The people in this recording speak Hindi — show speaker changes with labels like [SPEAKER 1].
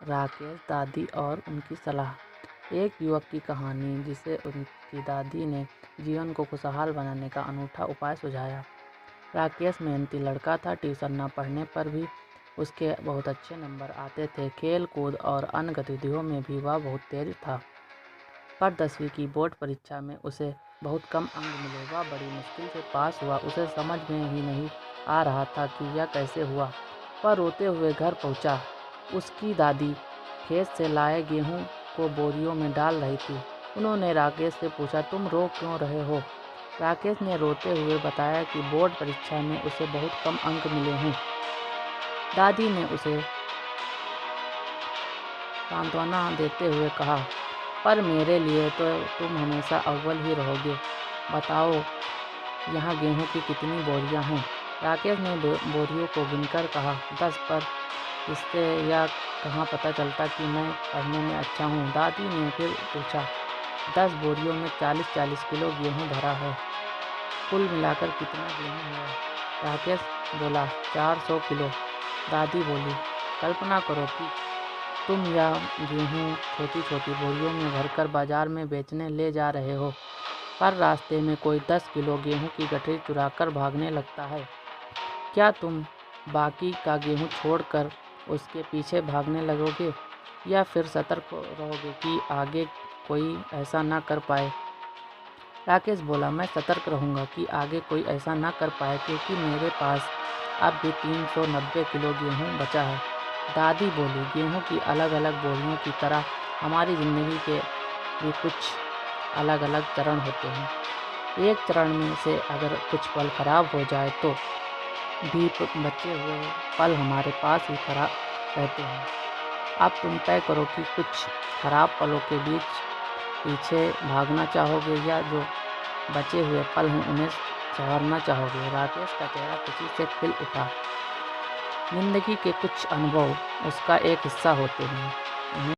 [SPEAKER 1] राकेश, दादी और उनकी सलाह। एक युवक की कहानी जिसे उनकी दादी ने जीवन को खुशहाल बनाने का अनूठा उपाय सुझाया। राकेश मेहनती लड़का था। ट्यूशन न पढ़ने पर भी उसके बहुत अच्छे नंबर आते थे। खेल कूद और अन्य गतिविधियों में भी वह बहुत तेज था। पर 10वीं की बोर्ड परीक्षा में उसे बहुत कम अंक मिले। वह बड़ी मुश्किल से पास हुआ। उसे समझ में ही नहीं आ रहा था कि यह कैसे हुआ। वह रोते हुए घर पहुंचा। उसकी दादी खेत से लाए गेहूं को बोरियों में डाल रही थी। उन्होंने राकेश से पूछा, तुम रो क्यों रहे हो? राकेश ने रोते हुए बताया कि बोर्ड परीक्षा में उसे बहुत कम अंक मिले हैं। दादी ने उसे सांत्वना देते हुए कहा, पर मेरे लिए तो तुम हमेशा अव्वल ही रहोगे। बताओ, यहाँ गेहूं की कितनी बोरियां हैं? राकेश ने बोरियों को गिनकर कहा, 10। पर इससे यह कहाँ पता चलता कि मैं पढ़ने में अच्छा हूँ? दादी ने फिर पूछा, 10 बोरियों में 40-40 किलो गेहूँ भरा है। कुल मिलाकर कितना गेहूँ है? राकेश बोला, 400 किलो। दादी बोली, कल्पना करो कि तुम यह गेहूँ छोटी छोटी बोरियों में भरकर बाजार में बेचने ले जा रहे हो, पर रास्ते में कोई 10 किलो गेहूँ की गठरी चुराकर भागने लगता है। क्या तुम बाकी का गेहूँ छोड़कर उसके पीछे भागने लगोगे, या फिर सतर्क रहोगे कि आगे कोई ऐसा ना कर पाए? राकेश बोला, मैं सतर्क रहूँगा कि आगे कोई ऐसा ना कर पाए, क्योंकि मेरे पास अब भी 390 किलो गेहूँ बचा है। दादी बोली, गेहूँ की अलग अलग बोरियों की तरह हमारी ज़िंदगी के भी कुछ अलग अलग चरण होते हैं। एक चरण में से अगर कुछ पल खराब हो जाए तो भी बचे हुए पल हमारे पास ही खराब रहते हैं। अब तुम तय करो कि कुछ खराब पलों के बीच पीछे भागना चाहोगे, या जो बचे हुए पल हैं उन्हें संवारना चाहोगे। राकेश का चेहरा खुशी से खिल उठा। जिंदगी के कुछ अनुभव उसका एक हिस्सा होते हैं।